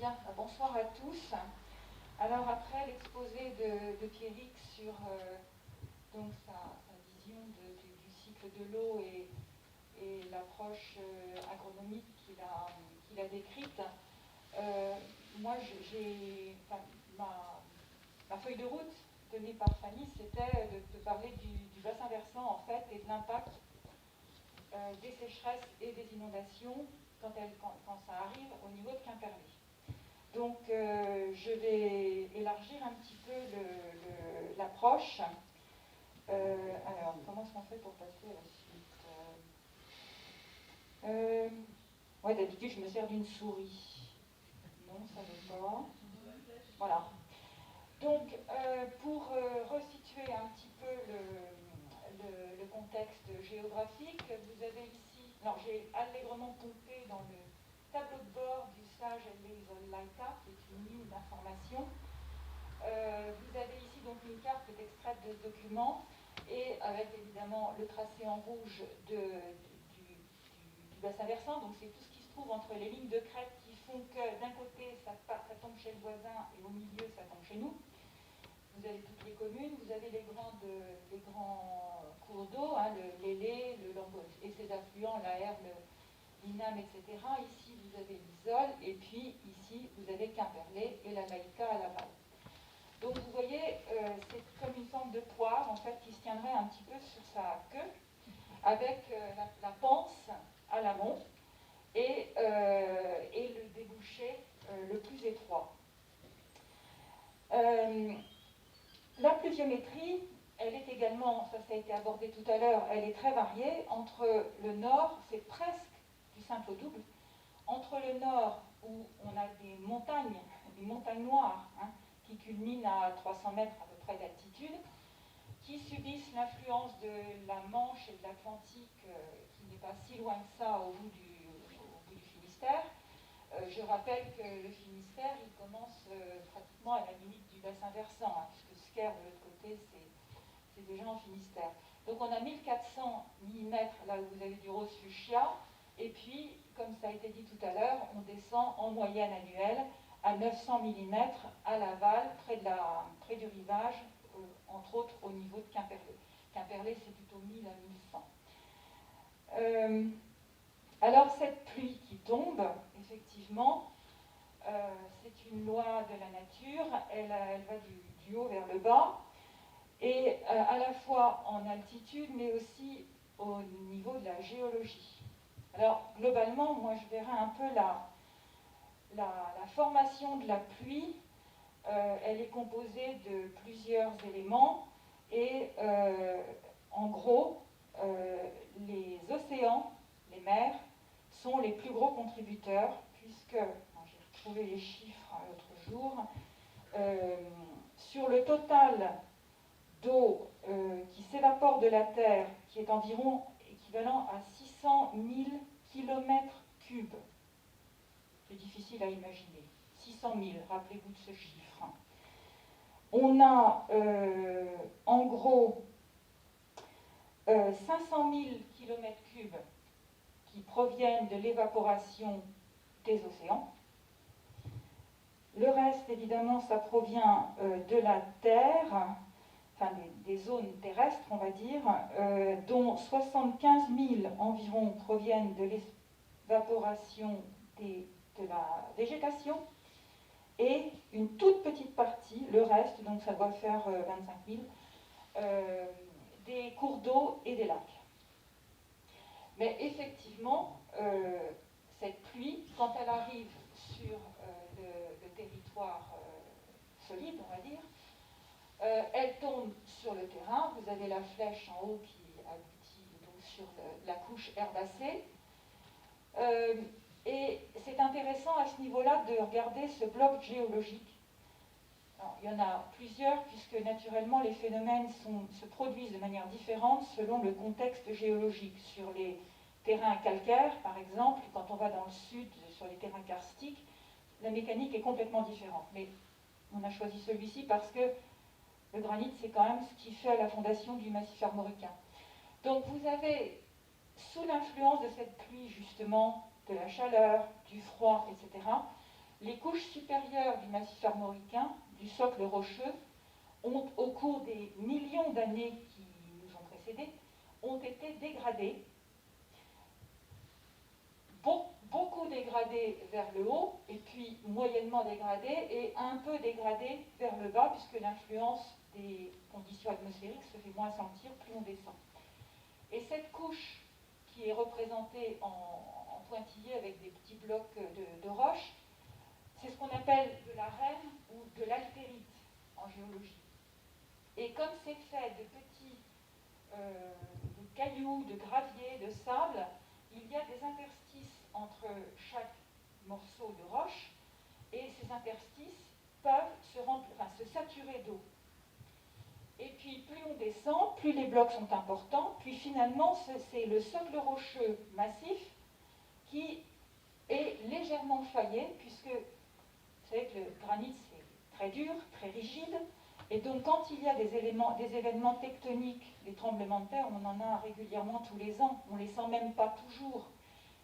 Bien, bonsoir à tous. Alors après l'exposé de Pierrick sur donc sa vision du cycle de l'eau et l'approche agronomique qu'il a décrite, moi ma feuille de route donnée par Fanny, c'était de parler du bassin versant en fait et de l'impact des sécheresses et des inondations quand ça arrive au niveau de Quimperlé. Donc je vais élargir un petit peu l'approche. Alors, comment est-ce qu'on fait pour passer à la suite? Ouais, d'habitude, je me sers d'une souris. Non, ça ne veut pas. Voilà. Donc, pour resituer un petit peu le contexte géographique, vous avez ici, alors j'ai allègrement pompé dans le tableau de bord du SAGE Laika, qui est une ligne d'information. Vous avez ici donc une carte qui est extraite de ce document et avec évidemment le tracé en rouge du bassin versant. Donc c'est tout ce qui se trouve entre les lignes de crête qui font que d'un côté ça tombe chez le voisin et au milieu ça tombe chez nous. Vous avez toutes les communes, vous avez les grands cours d'eau, hein, l'Élé, le Lambeau et ses affluents, la Herbe, l'Inam, etc. Ici, vous avez l'Isole, et puis ici, vous avez Quimperlé et la Laïka à l'aval. Donc, vous voyez, c'est comme une forme de poire, en fait, qui se tiendrait un petit peu sur sa queue, avec la panse à l'amont et le débouché le plus étroit. La pluviométrie, elle est également, ça a été abordé tout à l'heure, elle est très variée. Entre le nord, c'est presque du simple au double. Entre le nord, où on a des montagnes noires, hein, qui culminent à 300 mètres à peu près d'altitude, qui subissent l'influence de la Manche et de l'Atlantique, qui n'est pas si loin que ça au bout du Finistère. Je rappelle que le Finistère, il commence pratiquement à la limite du bassin versant, hein, puisque Sker, de l'autre côté, c'est déjà en Finistère. Donc on a 1400 mm là où vous avez du rose fuchsia, et puis, comme ça a été dit tout à l'heure, on descend en moyenne annuelle à 900 mm à l'aval, près du rivage, entre autres au niveau de Quimperlé. Quimperlé, c'est plutôt 1000 à 1100. Alors cette pluie qui tombe, effectivement, c'est une loi de la nature, elle va du haut vers le bas, et à la fois en altitude, mais aussi au niveau de la géologie. Alors globalement, moi je verrai un peu la formation de la pluie. Elle est composée de plusieurs éléments, et en gros, les océans, les mers, sont les plus gros contributeurs, puisque, j'ai retrouvé les chiffres l'autre jour, sur le total d'eau qui s'évapore de la Terre, qui est environ équivalent à 600 000 km3. C'est difficile à imaginer. 600 000, rappelez-vous de ce chiffre. On a en gros 500 000 km3 qui proviennent de l'évaporation des océans. Le reste, évidemment, ça provient de la Terre, enfin des zones terrestres, on va dire, dont 75 000 environ proviennent de l'évaporation de la végétation, et une toute petite partie, le reste, donc ça doit faire 25 000, des cours d'eau et des lacs. Mais effectivement, cette pluie, quand elle arrive sur le territoire solide, on va dire, elle tombe sur le terrain. Vous avez la flèche en haut qui aboutit donc sur la couche herbacée. Et c'est intéressant à ce niveau-là de regarder ce bloc géologique. Alors, il y en a plusieurs, puisque naturellement les phénomènes se produisent de manière différente selon le contexte géologique. Sur les terrains calcaires, par exemple, quand on va dans le sud, sur les terrains karstiques, la mécanique est complètement différente. Mais on a choisi celui-ci parce que le granit, c'est quand même ce qui fait la fondation du massif armoricain. Donc vous avez, sous l'influence de cette pluie, justement, de la chaleur, du froid, etc., les couches supérieures du massif armoricain, du socle rocheux, ont, au cours des millions d'années qui nous ont précédés, ont été dégradées, beaucoup dégradées vers le haut, et puis moyennement dégradées, et un peu dégradées vers le bas, puisque l'influence des conditions atmosphériques se fait moins sentir plus on descend. Et cette couche qui est représentée en pointillé avec des petits blocs de roches, c'est ce qu'on appelle de l'arène ou de l'altérite en géologie. Et comme c'est fait de petits de cailloux, de gravier, de sable, il y a des interstices entre chaque morceau de roche, et ces interstices peuvent se saturer d'eau. Et puis plus on descend, plus les blocs sont importants, puis finalement c'est le socle rocheux massif qui est légèrement faillé, puisque vous savez que le granit c'est très dur, très rigide, et donc quand il y a des événements tectoniques, des tremblements de terre, on en a régulièrement tous les ans, on ne les sent même pas toujours.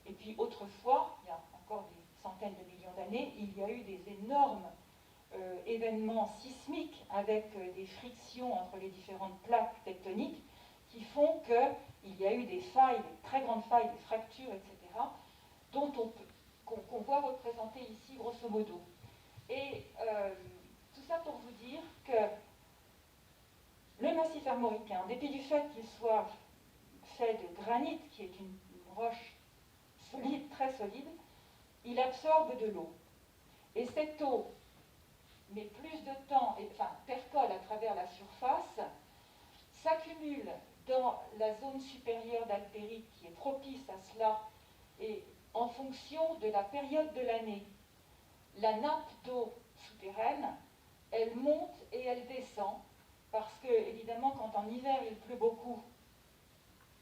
Et puis autrefois, il y a encore des centaines de millions d'années, il y a eu des énormes événements sismiques avec des frictions entre les différentes plaques tectoniques qui font qu'il y a eu des failles, des très grandes failles, des fractures, etc., qu'on voit représenter ici grosso modo. Et tout ça pour vous dire que le massif armoricain, en dépit du fait qu'il soit fait de granit, qui est une roche solide, très solide, il absorbe de l'eau. Et cette eau met plus de temps, percole à travers la surface, s'accumule dans la zone supérieure d'altérite qui est propice à cela, et en fonction de la période de l'année, la nappe d'eau souterraine, elle monte et elle descend, parce que, évidemment, quand en hiver il pleut beaucoup,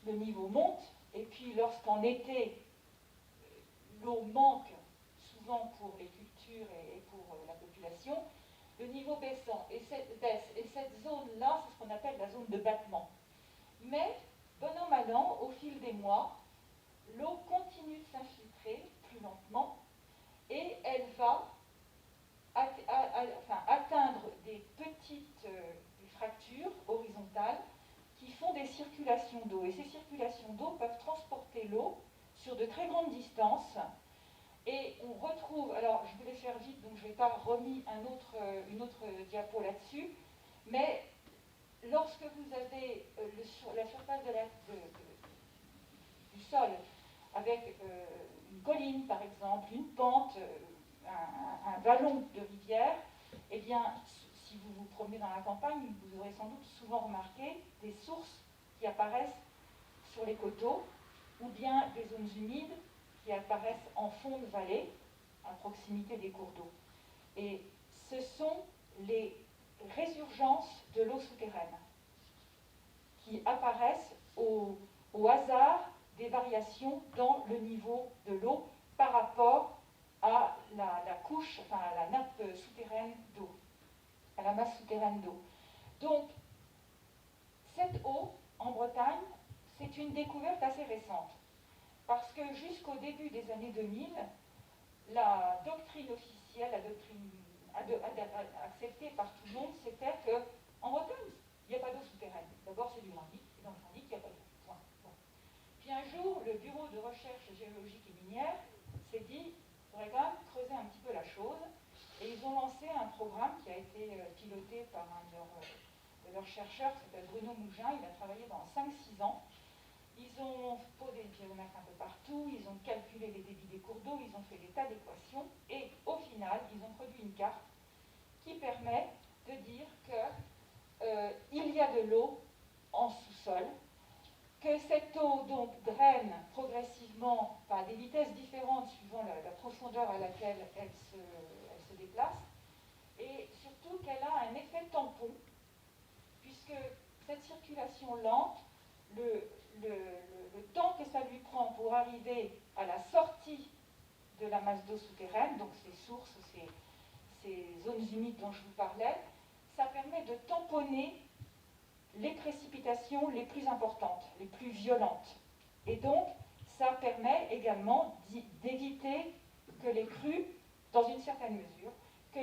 le niveau monte, et puis lorsqu'en été, l'eau manque souvent pour les cultures et pour la population, le niveau baisse. Et cette zone-là, c'est ce qu'on appelle la zone de battement. Mais, bon an, mal an, au fil des mois, l'eau continue de s'infiltrer plus lentement, et elle va atteindre des petites fractures horizontales qui font des circulations d'eau. Et ces circulations d'eau peuvent transporter l'eau sur de très grandes distances. Et on retrouve, alors je voulais faire vite, donc je n'ai pas remis une autre diapo là-dessus, mais lorsque vous avez la surface du sol avec une colline par exemple, une pente, un vallon de rivière, eh bien, si vous vous promenez dans la campagne, vous aurez sans doute souvent remarqué des sources qui apparaissent sur les coteaux, ou bien des zones humides qui apparaissent en fond de vallée, à proximité des cours d'eau. Et ce sont les résurgences de l'eau souterraine qui apparaissent au hasard des variations dans le niveau de l'eau par rapport à la couche, à la nappe souterraine d'eau, à la masse souterraine d'eau. Donc, cette eau, en Bretagne, c'est une découverte assez récente, parce que jusqu'au début des années 2000, la doctrine officielle, la doctrine acceptée par tout le monde, c'était qu'en Bretagne, il n'y a pas d'eau souterraine. D'abord, c'est du granit, et dans le granit, il n'y a pas d'eau. Point. Bon. Puis un jour, le Bureau de recherche géologique et minière s'est dit il faudrait quand même creuser un petit peu la chose, et ils ont lancé un programme qui a été piloté par un de leurs chercheurs qui s'appelle Bruno Mougin. Il a travaillé pendant 5-6 ans. Ils ont posé des piézomètres un peu partout, ils ont calculé les débits des cours d'eau, ils ont fait des tas d'équations, et au final, ils ont produit une carte qui permet de dire qu'il y a de l'eau en sous-sol, que cette eau donc draine progressivement à des vitesses différentes suivant la profondeur à laquelle elle se déplace, et surtout qu'elle a un effet tampon, puisque cette circulation lente, le temps que ça lui prend pour arriver à la sortie de la masse d'eau souterraine, donc ces sources, ces zones humides dont je vous parlais, ça permet de tamponner les précipitations les plus importantes, les plus violentes. Et donc, ça permet également d'éviter que les crues, dans une certaine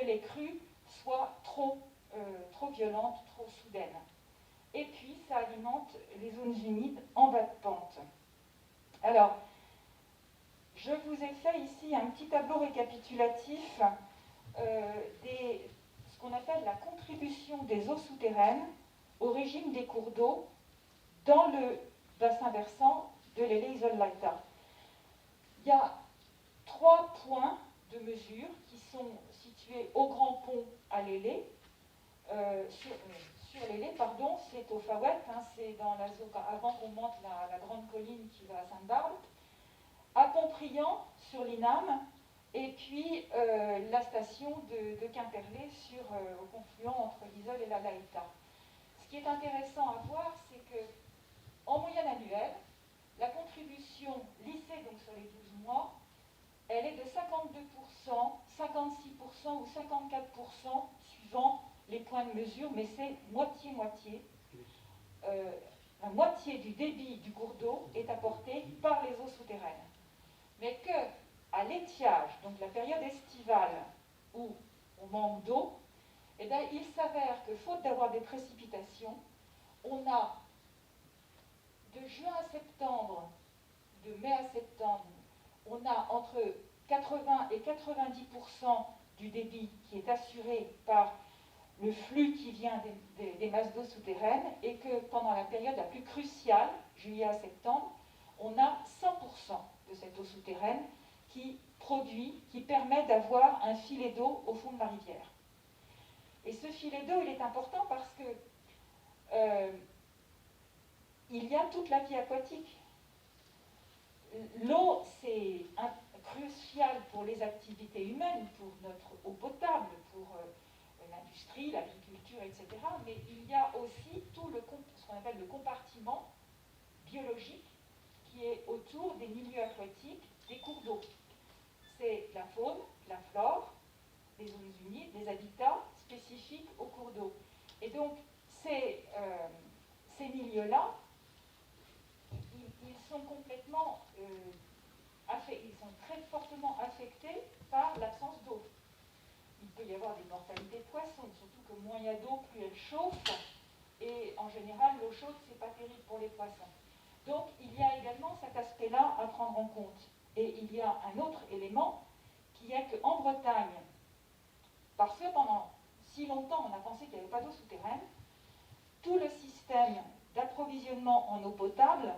les crues soient trop violentes, trop soudaines. Et puis, ça alimente les zones humides en bas de pente. Alors, je vous ai fait ici un petit tableau récapitulatif ce qu'on appelle la contribution des eaux souterraines au régime des cours d'eau dans le bassin versant de l'Ele-Isol-Leita. Il y a 3 points de mesure qui sont situés au Grand Pont à l'Ele, sur l'Ele, pardon, c'est au Fawet, hein, c'est dans la zone avant qu'on monte la grande colline qui va à Sainte-Barbe, à Pontpriant sur l'Inam, et puis la station de Quimperlé au confluent entre l'Isole et la Laïta. Ce qui est intéressant à voir, c'est que en moyenne annuelle, la contribution lissée donc sur les 12 mois, elle est de 52%, 56% ou 54% suivant les points de mesure, mais c'est moitié-moitié. La moitié du débit du cours d'eau est apportée par les eaux souterraines. Mais qu'à l'étiage, donc la période estivale où on manque d'eau, eh bien, il s'avère que faute d'avoir des précipitations, on a de juin à septembre, de mai à septembre, on a entre 80 et 90% du débit qui est assuré par le flux qui vient des masses d'eau souterraines, et que pendant la période la plus cruciale, juillet à septembre, on a 100% de cette eau souterraine qui permet d'avoir un filet d'eau au fond de la rivière. Et ce filet d'eau, il est important parce que il y a toute la vie aquatique. L'eau, c'est crucial pour les activités humaines, pour notre eau potable, pour l'industrie, l'agriculture, etc. Mais il y a aussi tout ce qu'on appelle le compartiment biologique qui est autour des milieux aquatiques, des cours d'eau. C'est la faune, la flore, les zones humides, les habitats spécifiques aux cours d'eau. Et donc, ces milieux-là, ils sont complètement ils sont très fortement affectés par l'absence d'eau. Il peut y avoir des mortalités de poissons, surtout que moins il y a d'eau, plus elle chauffe, et en général, l'eau chaude, c'est pas terrible pour les poissons. Donc, il y a également cet aspect-là à prendre en compte. Et il y a un autre élément, qui est qu'en Bretagne, parce que pendant si longtemps on a pensé qu'il n'y avait pas d'eau souterraine, tout le système d'approvisionnement en eau potable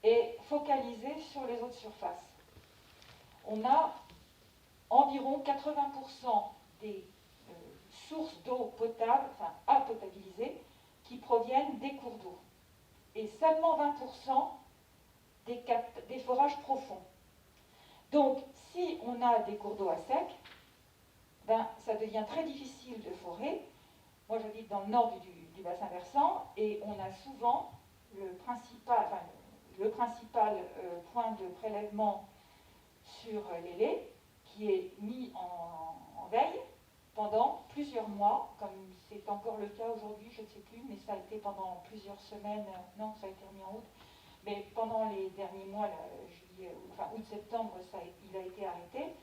est focalisé sur les eaux de surface. On a environ 80% des sources d'eau potable, enfin à potabiliser, qui proviennent des cours d'eau. Et seulement 20% des forages profonds. Donc, si on a des cours d'eau à sec, ben, ça devient très difficile de forer. Moi, j'habite dans le nord du bassin versant, et on a souvent le principal point de prélèvement sur l'Ele qui est mis en veille pendant plusieurs mois, comme c'est encore le cas aujourd'hui, je ne sais plus, mais ça a été pendant plusieurs semaines, non, ça a été remis en route, mais pendant les derniers mois, août-septembre, il a été arrêté,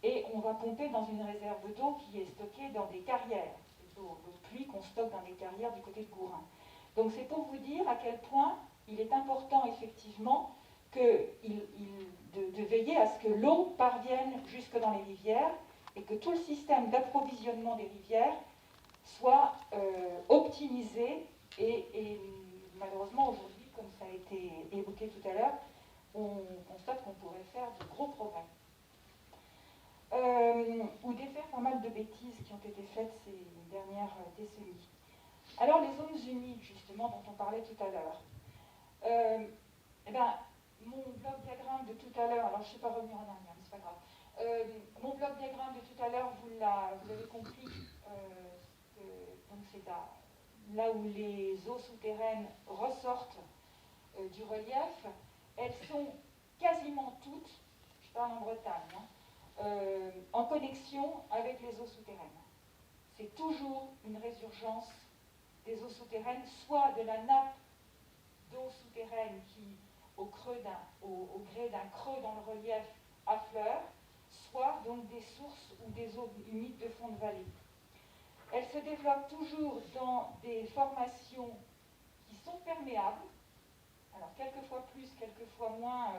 et on va pomper dans une réserve d'eau qui est stockée dans des carrières, c'est l'eau de pluie qu'on stocke dans des carrières du côté de Gourin. Donc c'est pour vous dire à quel point il est important effectivement de veiller à ce que l'eau parvienne jusque dans les rivières, et que tout le système d'approvisionnement des rivières soit optimisé, et malheureusement aujourd'hui, comme ça a été évoqué tout à l'heure, on constate qu'on pourrait faire de gros progrès. Ou défaire pas mal de bêtises qui ont été faites ces dernières décennies. Alors les zones humides, justement, dont on parlait tout à l'heure. Mon bloc diagramme de tout à l'heure, alors je ne sais pas revenir en arrière, mais c'est pas grave. Mon bloc diagramme de tout à l'heure, vous avez compris, donc c'est là où les eaux souterraines ressortent du relief. Elles sont quasiment toutes, je parle en Bretagne, en connexion avec les eaux souterraines. C'est toujours une résurgence des eaux souterraines, soit de la nappe d'eau souterraine qui, au gré d'un creux dans le relief, affleure, soit donc des sources ou des eaux humides de fond de vallée. Elle se développe toujours dans des formations qui sont perméables, alors quelquefois plus, quelquefois moins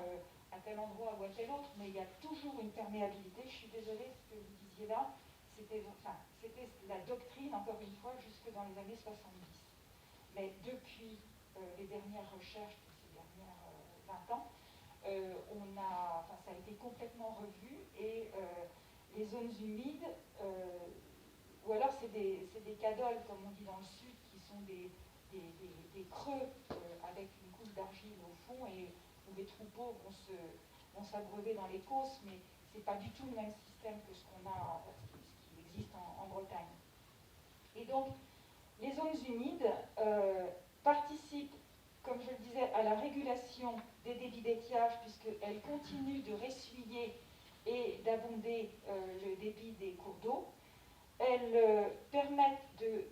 à tel endroit ou à tel autre, mais il y a toujours une perméabilité. Je suis désolée, ce que vous disiez là, c'était la doctrine, encore une fois, jusque dans les années 70. Mais depuis les dernières recherches de ces dernières 20 ans, ça a été complètement revu et les zones humides, ou alors c'est des cadoles, comme on dit dans le sud, qui sont des creux avec une couche d'argile au fond et où les troupeaux vont s'abreuver dans les causses, mais ce n'est pas du tout le même système que ce qui existe en Bretagne. Et donc, les zones humides participent, comme je le disais, à la régulation des débits d'étiage, puisqu'elles continuent de ressuyer et d'abonder le débit des cours d'eau. Elles permettent de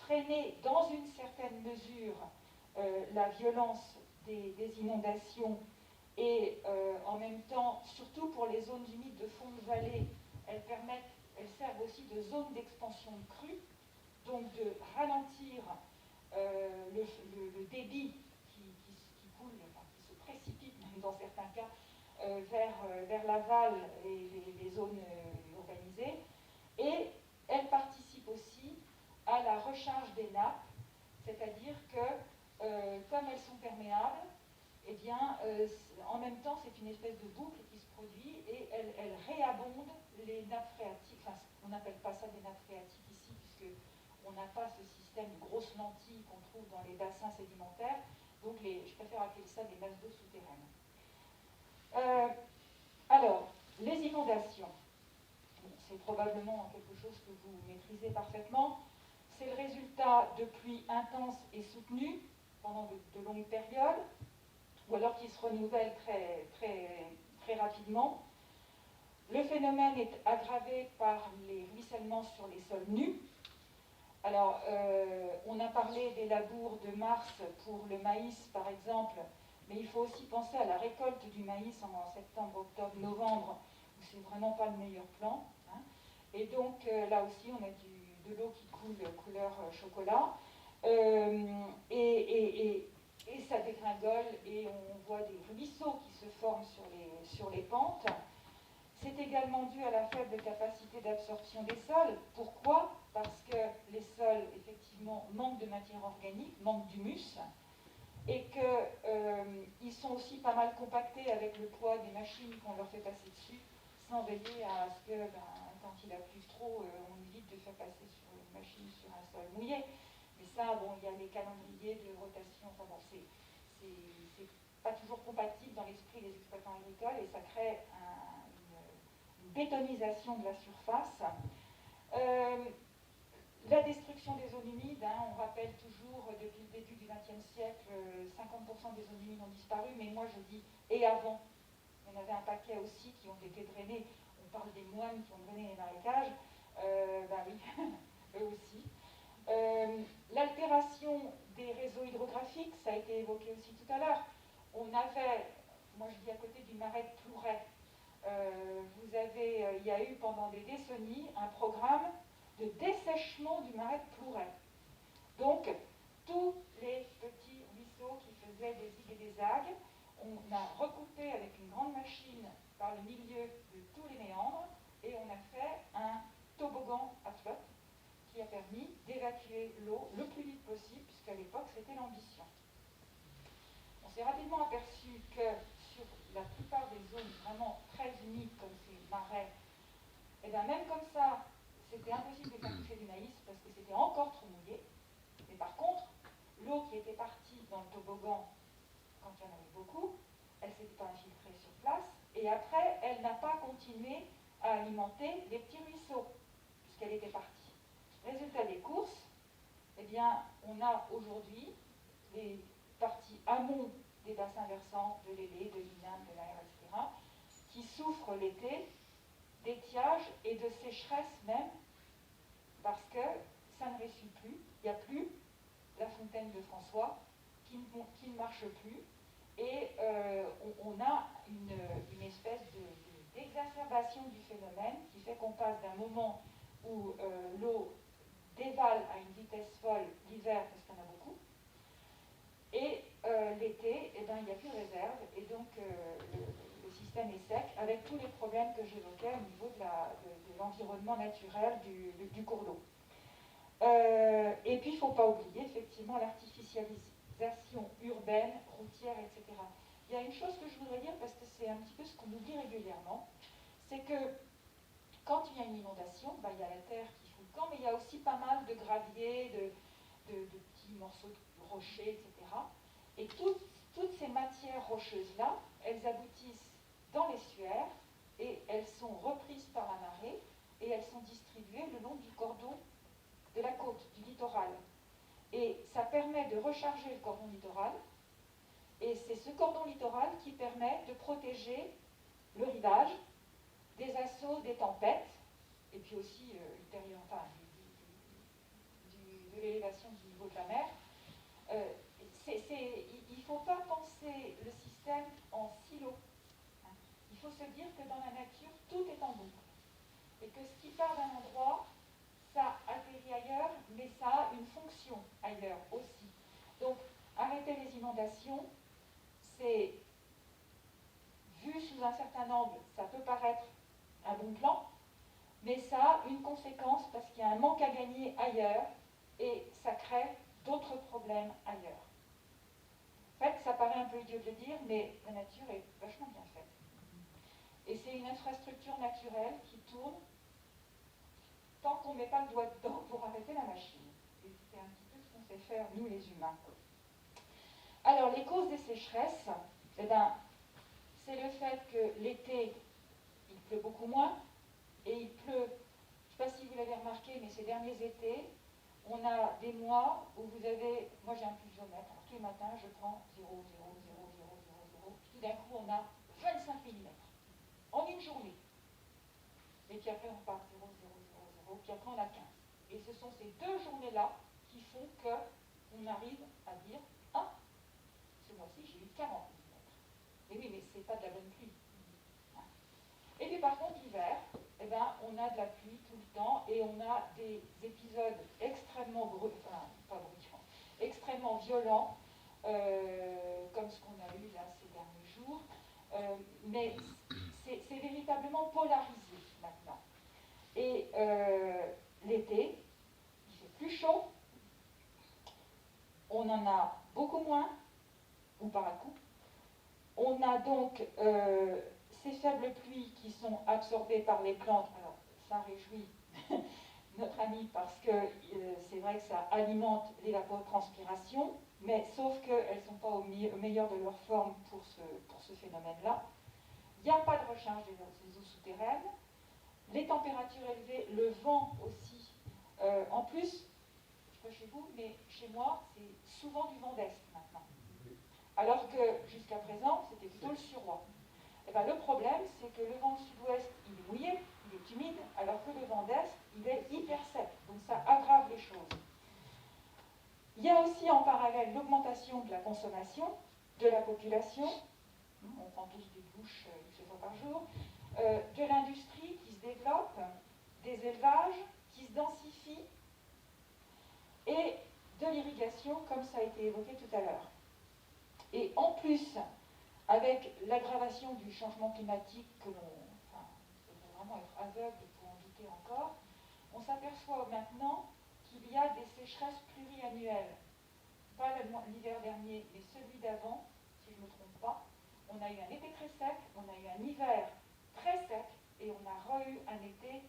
freiner dans une certaine mesure la violence des inondations et en même temps, surtout pour les zones humides de fond de vallée, elles servent aussi de zone d'expansion de crue, donc de ralentir le débit qui coule, qui se précipite même dans certains cas vers l'aval et les zones urbanisées. Et elles participent aussi à la recharge des nappes, c'est-à-dire que comme elles sont perméables, eh bien, en même temps, c'est une espèce de boucle qui se produit et elle réabonde les nappes phréatiques. Enfin, on n'appelle pas ça des nappes phréatiques ici, puisqu'on n'a pas ce système de grosses lentilles qu'on trouve dans les bassins sédimentaires. Donc, je préfère appeler ça des masses d'eau souterraines. Alors, les inondations. C'est probablement quelque chose que vous maîtrisez parfaitement. C'est le résultat de pluies intenses et soutenues pendant de longues périodes, ou alors qui se renouvellent très rapidement. Le phénomène est aggravé par les ruissellements sur les sols nus. Alors, on a parlé des labours de mars pour le maïs, par exemple, mais il faut aussi penser à la récolte du maïs en septembre, octobre, novembre, où c'est vraiment pas le meilleur plan. Hein. Et donc, là aussi, on a de l'eau qui coule couleur chocolat. Et ça dégringole et on voit des ruisseaux qui se forment sur les pentes. C'est également dû à la faible capacité d'absorption des sols. Pourquoi ? Parce que les sols, effectivement, manquent de matière organique, manquent d'humus, et qu'ils sont aussi pas mal compactés avec le poids des machines qu'on leur fait passer dessus, sans veiller à ce que, quand il a plu trop, on évite de faire passer sur une machine sur un sol mouillé. Mais ça, bon, il y a les calendriers de rotation, enfin bon, c'est pas toujours compatible dans l'esprit des exploitants agricoles et ça crée une bétonisation de la surface. La destruction des zones humides, hein, on rappelle toujours depuis le début du XXe siècle, 50% des zones humides ont disparu, mais moi je dis et avant. Il y en avait un paquet aussi qui ont été drainés. On parle des moines qui ont drainé les marécages. Oui, eux aussi. L'altération des réseaux hydrographiques, ça a été évoqué aussi tout à l'heure. On avait, moi je dis à côté du marais de Plouray, il y a eu pendant des décennies un programme de dessèchement du marais de Plouray. Donc, tous les petits ruisseaux qui faisaient des igues et des algues, on a recoupé avec une grande machine par le milieu de tous les méandres et on a fait un toboggan à flotte qui a permis d'évacuer l'eau le plus vite possible, puisqu'à l'époque c'était l'ambition. On s'est rapidement aperçu que sur la plupart des zones vraiment très humides comme ces marais, et bien même comme ça, c'était impossible de faire pousser du maïs parce que c'était encore trop mouillé. Mais par contre, l'eau qui était partie dans le toboggan, quand il y en avait beaucoup, elle ne s'était pas infiltrée sur place, et après, elle n'a pas continué à alimenter les petits ruisseaux, puisqu'elle était partie. Résultat des courses, eh bien, on a aujourd'hui les parties amont des bassins versants de l'Élé, de l'Inam, de l'Aire, etc., qui souffrent l'été d'étiage et de sécheresse même, parce que ça ne ressuit plus, il n'y a plus la fontaine de François qui ne marche plus, et on a une espèce de exacerbation du phénomène qui fait qu'on passe d'un moment où l'eau dévale à une vitesse folle l'hiver parce qu'il y en a beaucoup, et l'été, eh ben, il n'y a plus de réserve, et donc le système est sec, avec tous les problèmes que j'évoquais au niveau de l'environnement naturel du cours d'eau. Et puis, il ne faut pas oublier, effectivement, l'artificialisation urbaine, routière, etc. Il y a une chose que je voudrais dire, parce que c'est un petit peu ce qu'on oublie régulièrement, c'est que quand il y a une inondation, ben, il y a la terre qui fout le camp, mais il y a aussi pas mal de graviers, de petits morceaux de rochers, etc. Et toutes ces matières rocheuses-là, elles aboutissent dans l'estuaire et elles sont reprises par la marée et elles sont distribuées le long du cordon de la côte, du littoral. Et ça permet de recharger le cordon littoral, et c'est ce cordon littoral qui permet de protéger le rivage des assauts des tempêtes, et puis aussi de l'élévation du niveau de la mer. Il ne faut pas penser le système en silo. Il faut se dire que dans la nature, tout est en boucle. Et que ce qui part d'un endroit, ça atterrit ailleurs, mais ça a une fonction ailleurs aussi. Donc, arrêter les inondations, c'est, vu sous un certain angle, ça peut paraître un bon plan, mais ça a une conséquence parce qu'il y a un manque à gagner ailleurs et ça crée d'autres problèmes ailleurs. En fait, ça paraît un peu idiot de le dire, mais la nature est vachement bien faite. Et c'est une infrastructure naturelle qui tourne tant qu'on ne met pas le doigt dedans pour arrêter la machine. Et c'est un petit peu ce qu'on sait faire, nous les humains. Alors, les causes des sécheresses, eh ben, c'est le fait que l'été, il pleut beaucoup moins, et il pleut, je ne sais pas si vous l'avez remarqué, mais ces derniers étés, on a des mois où vous avez, moi j'ai un pluviomètre, alors tous les matins je prends 0, 0, 0, 0, 0, 0, puis tout d'un coup on a 25 mm en une journée. Et puis après on repart 0, 0, 0, 0, puis après on a 15. Et ce sont ces deux journées-là qui font qu'on arrive à dire « Ah, ce mois-ci j'ai eu 40 mm. » Et oui, mais c'est pas de la bonne pluie. Et puis par contre, l'hiver, eh ben, on a de la pluie tout le temps et on a des épisodes extrêmement extrêmement violents, comme ce qu'on a eu là ces derniers jours. Mais c'est véritablement polarisé maintenant. Et l'été, il fait plus chaud, on en a beaucoup moins, ou par à coup. On a donc ces faibles pluies qui sont absorbées par les plantes. Alors, ça réjouit notre ami parce que c'est vrai que ça alimente l'évapotranspiration, mais sauf qu'elles ne sont pas au meilleur de leur forme pour ce phénomène-là. Il n'y a pas de recharge des eaux souterraines, les températures élevées, le vent aussi. En plus, je ne sais pas chez vous, mais chez moi, c'est souvent du vent d'est maintenant. Alors que jusqu'à présent, c'était plutôt le suroît. Et ben, le problème, c'est que le vent sud-ouest, il est mouillé, il est humide, alors que le vent d'est, il est hyper sec. Donc ça aggrave les choses. Il y a aussi en parallèle l'augmentation de la consommation de la population. On prend tous des douches X fois par jour. De l'industrie qui se développe, des élevages qui se densifient, et de l'irrigation, comme ça a été évoqué tout à l'heure. Et en plus, avec l'aggravation du changement climatique, il faut vraiment être aveugle pour en douter encore, on s'aperçoit maintenant qu'il y a des sécheresses pluriannuelles. Pas l'hiver dernier, mais celui d'avant, si je ne me trompe pas. On a eu un été très sec, on a eu un hiver très sec, et on a eu un été,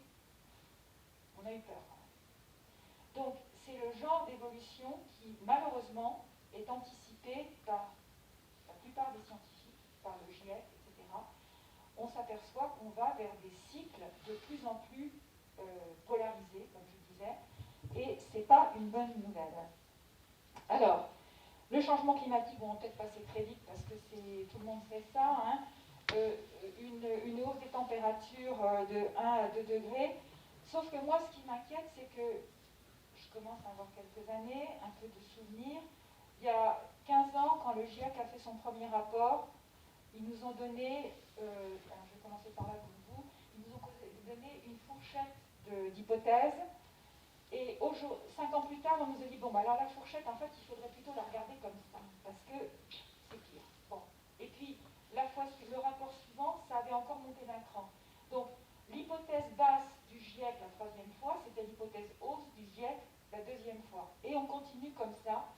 on a eu peur quand même. Donc c'est le genre d'évolution qui, malheureusement, est anticipé par la plupart des scientifiques, par le GIEC, etc. On s'aperçoit qu'on va vers des cycles de plus en plus polarisés, comme je disais, et ce n'est pas une bonne nouvelle. Alors, le changement climatique, on va peut-être passer très vite parce que tout le monde sait ça, hein, une hausse des températures de 1 à 2 degrés, sauf que moi, ce qui m'inquiète, c'est que je commence à avoir quelques années, un peu de souvenirs. Il y a 15 ans, quand le GIEC a fait son premier rapport, ils nous ont donné, alors je vais commencer par là comme vous, donner une fourchette d'hypothèses. Et 5 ans plus tard, on nous a dit, bon, bah, alors la fourchette, en fait, il faudrait plutôt la regarder comme ça, parce que c'est pire. Bon. Et puis, le rapport suivant, ça avait encore monté d'un cran. Donc, l'hypothèse basse du GIEC la troisième fois, c'était l'hypothèse hausse du GIEC la deuxième fois. Et on continue comme ça.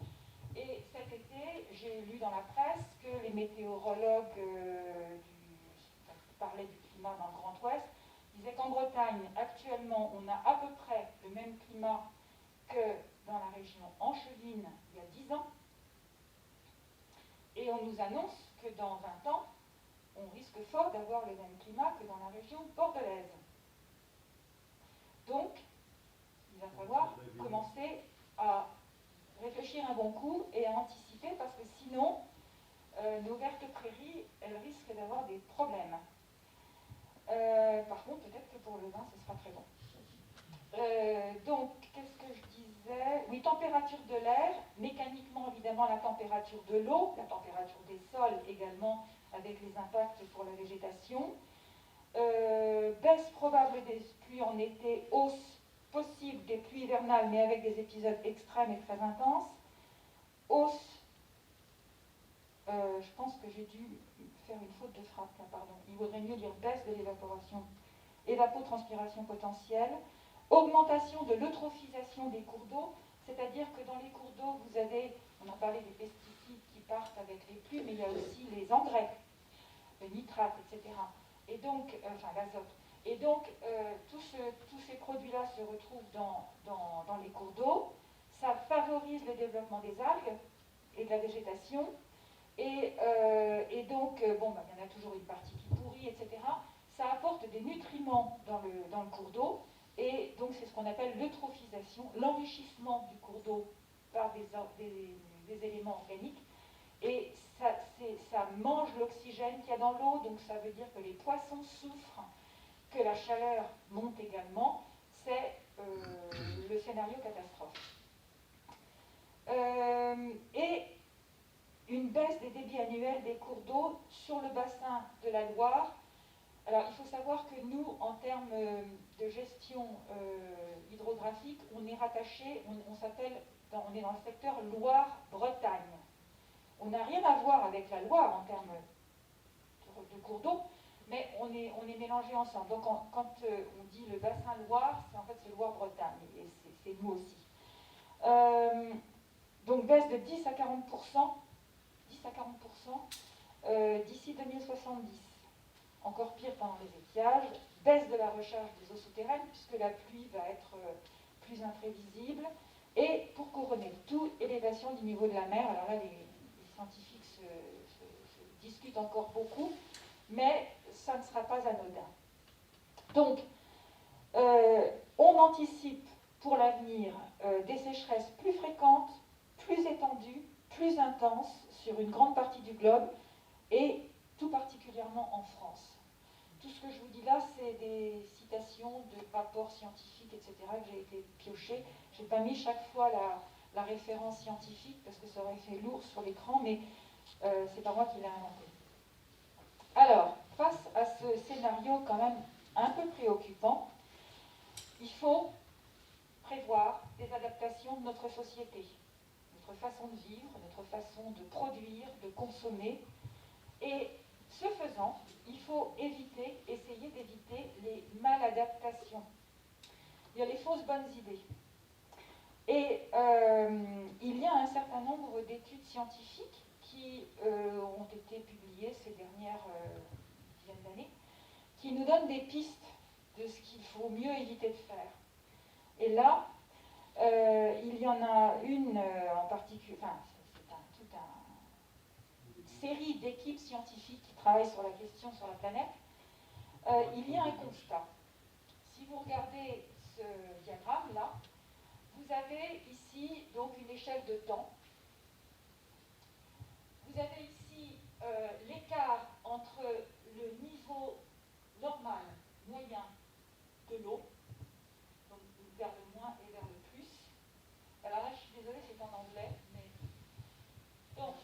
Et cet été, j'ai lu dans la presse que les météorologues qui parlaient du climat dans le Grand Ouest disaient qu'en Bretagne, actuellement, on a à peu près le même climat que dans la région angevine il y a 10 ans. Et on nous annonce que dans 20 ans, on risque fort d'avoir le même climat que dans la région bordelaise. Donc, il va falloir commencer à réfléchir un bon coup et à anticiper, parce que sinon, nos vertes prairies, elles risquent d'avoir des problèmes. Par contre, peut-être que pour le vin, ce sera très bon. Donc, qu'est-ce que je disais? Oui, température de l'air, mécaniquement, évidemment, la température de l'eau, la température des sols également, avec les impacts pour la végétation. Baisse probable des pluies en été, hausse possible des pluies hivernales, mais avec des épisodes extrêmes et très intenses. Hausse, je pense que j'ai dû faire une faute de frappe, là, pardon. Il vaudrait mieux dire baisse de l'évaporation, évapotranspiration potentielle. Augmentation de l'eutrophisation des cours d'eau, c'est-à-dire que dans les cours d'eau, vous avez, on a parlé des pesticides qui partent avec les pluies, mais il y a aussi les engrais, le nitrate, etc. Et donc, enfin l'azote. Et donc, tous ces produits-là se retrouvent dans les cours d'eau. Ça favorise le développement des algues et de la végétation. Et donc, bon, bah, il y en a toujours une partie qui pourrit, etc. Ça apporte des nutriments dans le cours d'eau. Et donc, c'est ce qu'on appelle l'eutrophisation, l'enrichissement du cours d'eau par des éléments organiques. Et ça mange l'oxygène qu'il y a dans l'eau, donc ça veut dire que les poissons souffrent, que la chaleur monte également. C'est le scénario catastrophe. Et une baisse des débits annuels des cours d'eau sur le bassin de la Loire. Alors, il faut savoir que nous, en termes de gestion hydrographique, on est rattaché, on est dans le secteur Loire-Bretagne. On n'a rien à voir avec la Loire en termes de cours d'eau, mais on est mélangés ensemble. Donc, quand on dit le bassin Loire, en fait, c'est Loire-Bretagne, et c'est nous aussi. Donc, baisse de 10 à 40%, d'ici 2070. Encore pire pendant les étiages, baisse de la recharge des eaux souterraines, puisque la pluie va être plus imprévisible, et pour couronner le tout, élévation du niveau de la mer. Alors là, les scientifiques se discutent encore beaucoup, mais ça ne sera pas anodin. Donc, on anticipe pour l'avenir des sécheresses plus fréquentes, plus étendues, plus intenses sur une grande partie du globe, et tout particulièrement en France. Tout ce que je vous dis là, c'est des citations de rapports scientifiques, etc., que j'ai été piocher. Je n'ai pas mis chaque fois la référence scientifique, parce que ça aurait fait lourd sur l'écran, mais c'est pas moi qui l'ai inventé. Alors, face à ce scénario quand même un peu préoccupant, il faut prévoir des adaptations de notre société, notre façon de vivre, notre façon de produire, de consommer, et ce faisant, il faut essayer d'éviter les maladaptations. Il y a les fausses bonnes idées. Et il y a un certain nombre d'études scientifiques qui ont été publiées ces dernières dizaines d'années, qui nous donnent des pistes de ce qu'il faut mieux éviter de faire. Et là, il y en a une en particulier, enfin, c'est toute une série d'équipes scientifiques qui travaillent sur la question sur la planète. Il y a un constat. Si vous regardez ce diagramme-là, vous avez ici donc une échelle de temps. Vous avez ici l'écart entre le niveau normal, moyen de l'eau, donc vers le moins et vers le plus. Alors là, je suis désolée, c'est en anglais, mais... Donc,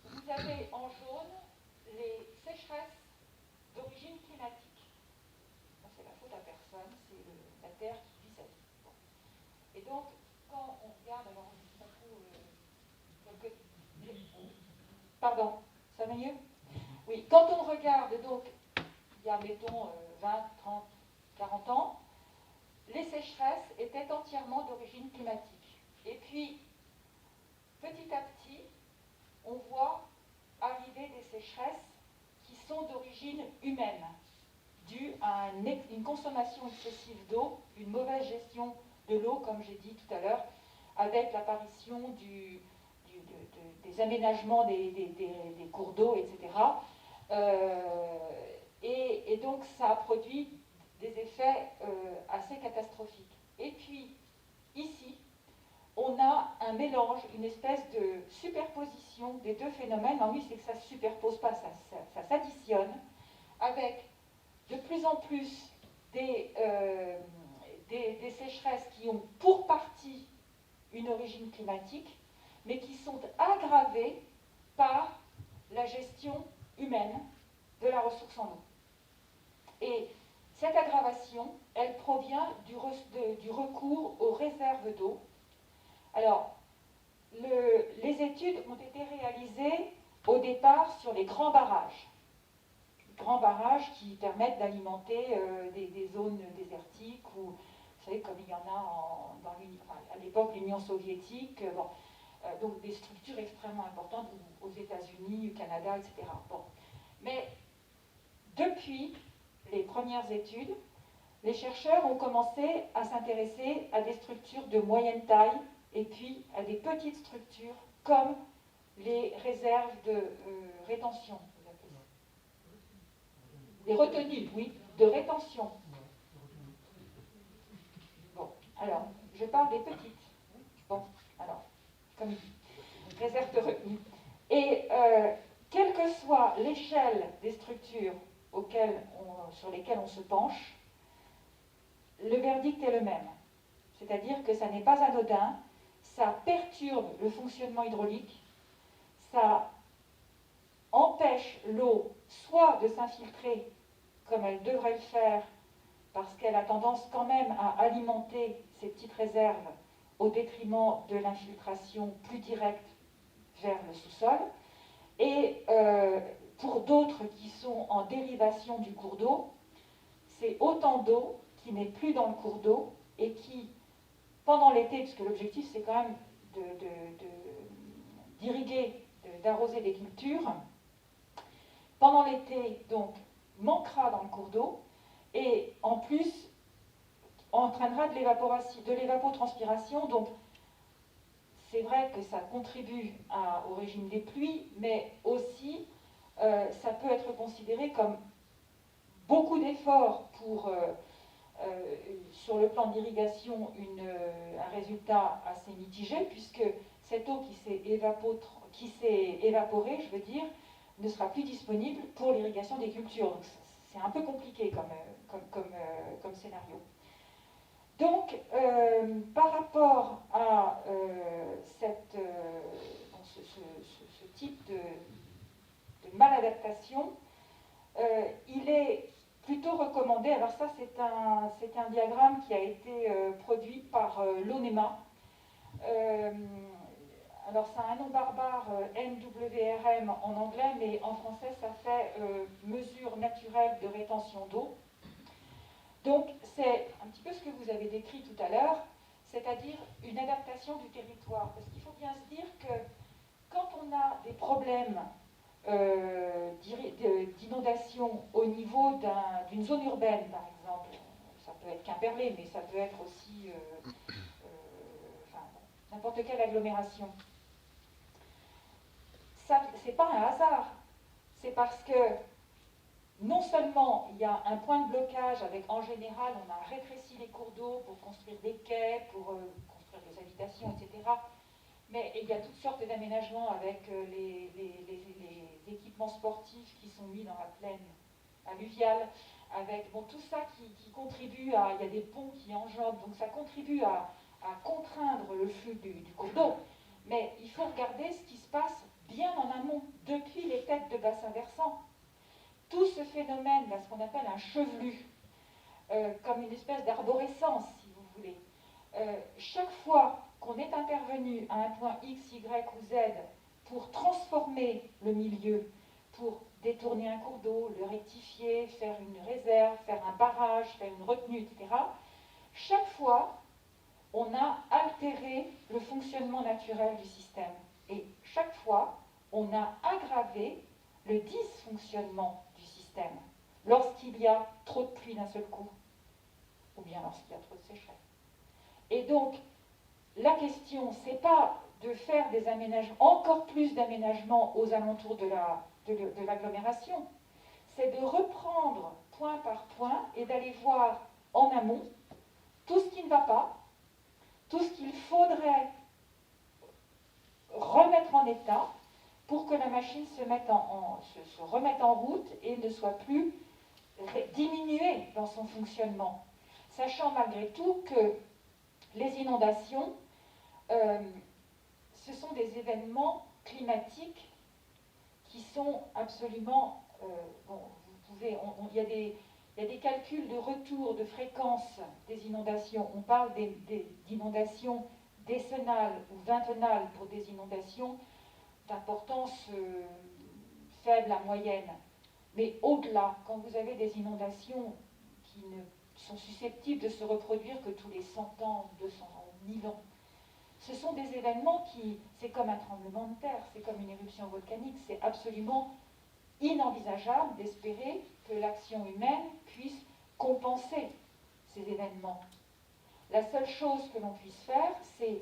vous avez en jaune les sécheresses d'origine climatique. Ça, c'est la donc, quand on regarde, alors pardon, ça va mieux? Oui, quand on regarde, donc, il y a, mettons, 20, 30, 40 ans, les sécheresses étaient entièrement d'origine climatique. Et puis, petit à petit, on voit arriver des sécheresses qui sont d'origine humaine, dues à une consommation excessive d'eau, une mauvaise gestion de l'eau, comme j'ai dit tout à l'heure, avec l'apparition des aménagements des cours d'eau, etc. Et donc ça a produit des effets assez catastrophiques. Et puis, ici, on a un mélange, une espèce de superposition des deux phénomènes. En oui, c'est que ça ne se superpose pas, ça s'additionne, avec de plus en plus des sécheresses qui ont pour partie une origine climatique, mais qui sont aggravées par la gestion humaine de la ressource en eau. Et cette aggravation, elle provient du recours aux réserves d'eau. Alors, les études ont été réalisées au départ sur les grands barrages. Grands barrages qui permettent d'alimenter des zones désertiques ou, vous savez, comme il y en a à l'époque l'Union soviétique, donc des structures extrêmement importantes aux États-Unis, au Canada, etc. Bon. Mais depuis les premières études, les chercheurs ont commencé à s'intéresser à des structures de moyenne taille et puis à des petites structures comme les réserves de rétention. Des retenues, oui, de rétention. Bon, alors, je parle des petites. Bon, alors, comme réserve de retenue. Et quelle que soit l'échelle des structures sur lesquelles on se penche, le verdict est le même. C'est-à-dire que ça n'est pas anodin, ça perturbe le fonctionnement hydraulique, ça empêche l'eau soit de s'infiltrer comme elle devrait le faire, parce qu'elle a tendance quand même à alimenter ces petites réserves au détriment de l'infiltration plus directe vers le sous-sol. Et pour d'autres qui sont en dérivation du cours d'eau, c'est autant d'eau qui n'est plus dans le cours d'eau et qui, pendant l'été, puisque l'objectif c'est quand même d'irriguer, d'arroser des cultures, pendant l'été, donc, manquera dans le cours d'eau et en plus entraînera de l'évapotranspiration. Donc, c'est vrai que ça contribue au régime des pluies, mais aussi ça peut être considéré comme beaucoup d'efforts pour, sur le plan d'irrigation, un résultat assez mitigé, puisque cette eau qui s'est évaporée, je veux dire, ne sera plus disponible pour l'irrigation des cultures. Donc, c'est un peu compliqué comme scénario. Donc, par rapport à ce type de maladaptation, il est plutôt recommandé, alors ça c'est un diagramme qui a été produit par l'ONEMA. Alors ça a un nom barbare, MWRM en anglais, mais en français ça fait mesure naturelle de rétention d'eau. Donc c'est un petit peu ce que vous avez décrit tout à l'heure, c'est-à-dire une adaptation du territoire. Parce qu'il faut bien se dire que quand on a des problèmes d'inondation au niveau d'une zone urbaine, par exemple, ça peut être Quimperlé, mais ça peut être aussi n'importe quelle agglomération. C'est pas un hasard, c'est parce que non seulement il y a un point de blocage avec, en général, on a rétréci les cours d'eau pour construire des quais, pour construire des habitations, etc. Mais il y a toutes sortes d'aménagements avec les équipements sportifs qui sont mis dans la plaine alluviale, avec tout ça qui contribue à... Il y a des ponts qui enjambent, donc ça contribue à contraindre le flux du cours d'eau. Mais il faut regarder ce qui se passe bien en amont, depuis les têtes de bassin versant. Tout ce phénomène, ce qu'on appelle un chevelu, comme une espèce d'arborescence, si vous voulez, chaque fois qu'on est intervenu à un point X, Y ou Z pour transformer le milieu, pour détourner un cours d'eau, le rectifier, faire une réserve, faire un barrage, faire une retenue, etc., chaque fois, on a altéré le fonctionnement naturel du système. Et chaque fois, on a aggravé le dysfonctionnement du système lorsqu'il y a trop de pluie d'un seul coup, ou bien lorsqu'il y a trop de sécheresse. Et donc, la question, ce n'est pas de faire des aménagements, encore plus d'aménagements aux alentours de l'agglomération, c'est de reprendre point par point et d'aller voir en amont tout ce qui ne va pas, tout ce qu'il faudrait remettre en état pour que la machine se remette en route et ne soit plus diminuée dans son fonctionnement. Sachant malgré tout que les inondations, ce sont des événements climatiques qui sont absolument... bon, vous pouvez, il y a des calculs de retour de fréquence des inondations. On parle d'inondations décennales ou vingtenales pour des inondations d'importance faible à moyenne. Mais au-delà, quand vous avez des inondations qui ne sont susceptibles de se reproduire que tous les 100 ans, 200 ans, 1000 ans, ce sont des événements qui, c'est comme un tremblement de terre, c'est comme une éruption volcanique, c'est absolument inenvisageable d'espérer que l'action humaine puisse compenser ces événements. La seule chose que l'on puisse faire, c'est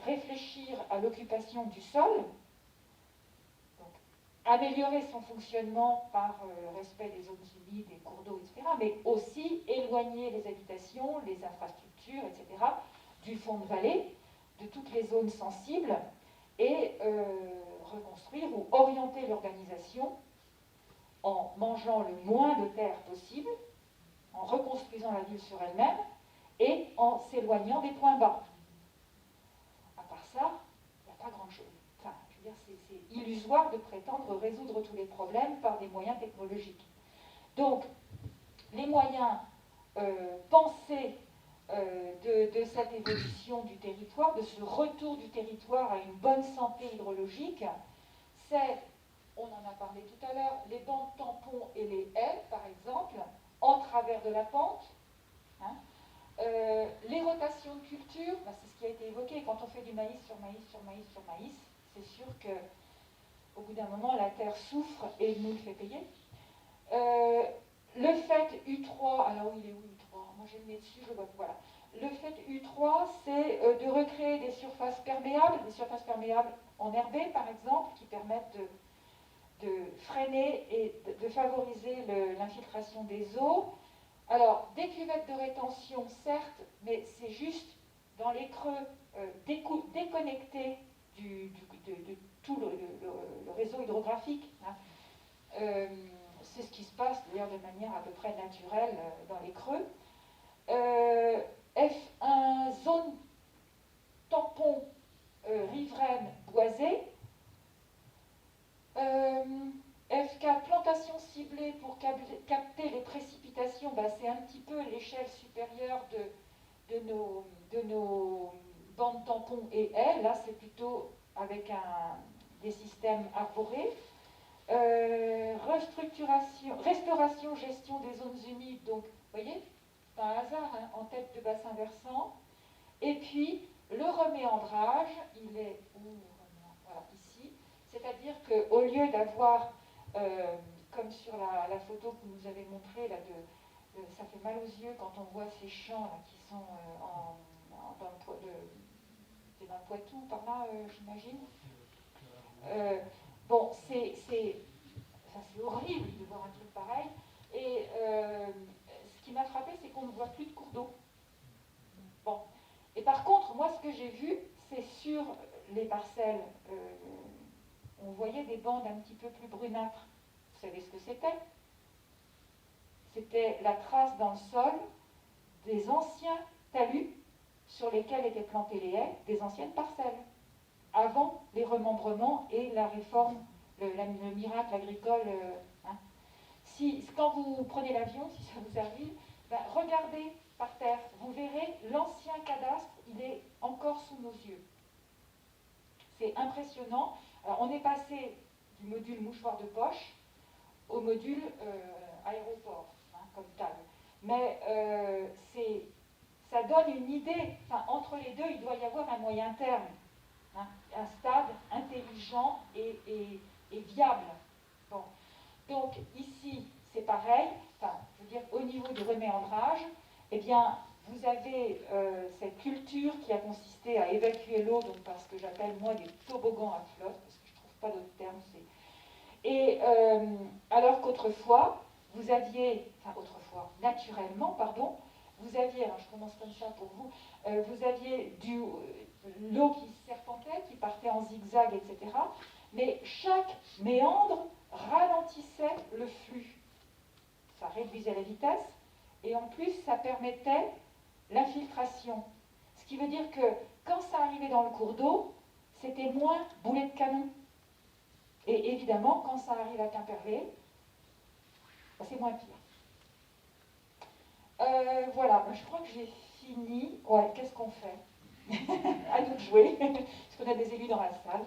réfléchir à l'occupation du sol, donc améliorer son fonctionnement par le respect des zones humides, des cours d'eau, etc., mais aussi éloigner les habitations, les infrastructures, etc., du fond de vallée, de toutes les zones sensibles, et reconstruire ou orienter l'organisation en mangeant le moins de terre possible, en reconstruisant la ville sur elle-même et en s'éloignant des points bas. À part ça, il n'y a pas grand-chose. Enfin, je veux dire, c'est illusoire de prétendre résoudre tous les problèmes par des moyens technologiques. Donc, les moyens pensés de cette évolution du territoire, de ce retour du territoire à une bonne santé hydrologique, c'est, on en a parlé tout à l'heure, les bandes tampons et les haies, par exemple, en travers de la pente. Hein. Les rotations de culture, ben c'est ce qui a été évoqué, quand on fait du maïs sur maïs sur maïs sur maïs, c'est sûr qu'au bout d'un moment, la terre souffre et nous le fait payer. Le fait U3, alors il est où U3 ? Moi j'ai le nez dessus, je le vois, voilà. Le fait U3, c'est de recréer des surfaces perméables enherbées par exemple, qui permettent de freiner et de favoriser l'infiltration des eaux. Alors, des cuvettes de rétention, certes, mais c'est juste dans les creux déconnectés de tout le réseau hydrographique. Hein. C'est ce qui se passe d'ailleurs de manière à peu près naturelle dans les creux. F1 zone tampon riveraine boisée. F4 plantation ciblée pour capter les précipitations, ben, c'est un petit peu l'échelle supérieure de nos bandes tampons et haies. Là, c'est plutôt avec des systèmes arborés. Restauration, gestion des zones humides. Donc, vous voyez, c'est un hasard, hein, en tête de bassin versant. Et puis, le reméandrage, il est où? Voilà, ici. C'est-à-dire qu'au lieu d'avoir, comme sur la photo que vous nous avez montrée, là, ça fait mal aux yeux quand on voit ces champs là, qui sont c'est dans le Poitou, par là, j'imagine. Bon, c'est horrible de voir un truc pareil. Et ce qui m'a frappé, c'est qu'on ne voit plus de cours d'eau. Bon. Et par contre, moi, ce que j'ai vu, c'est sur les parcelles, on voyait des bandes un petit peu plus brunâtres. Vous savez ce que c'était? C'était la trace dans le sol des anciens talus sur lesquels étaient plantées les haies, des anciennes parcelles, avant les remembrements et la réforme, le miracle agricole. Hein. Quand vous prenez l'avion, si ça vous arrive, ben, regardez par terre, vous verrez l'ancien cadastre sous nos yeux. C'est impressionnant. Alors, on est passé du module mouchoir de poche au module aéroport, hein, comme taille. Mais ça donne une idée. Enfin, entre les deux, il doit y avoir un moyen terme, hein, un stade intelligent et viable. Bon. Donc ici, c'est pareil. Enfin, je veux dire, au niveau du reméandrage, eh bien, vous avez cette culture qui a consisté à évacuer l'eau, donc par ce que j'appelle moi des toboggans à flotte, parce que je ne trouve pas d'autre terme. Et alors qu'autrefois, vous aviez, enfin autrefois, naturellement, pardon, vous aviez, alors je commence comme ça pour vous, vous aviez l'eau qui serpentait, qui partait en zigzag, etc. Mais chaque méandre ralentissait le flux. Ça réduisait la vitesse et en plus ça permettait l'infiltration. Ce qui veut dire que quand ça arrivait dans le cours d'eau, c'était moins boulet de canon. Et évidemment, quand ça arrive à Quimperlé, c'est moins pire. Voilà, je crois que j'ai fini. Ouais, qu'est-ce qu'on fait? À nous de jouer, parce qu'on a des élus dans la salle.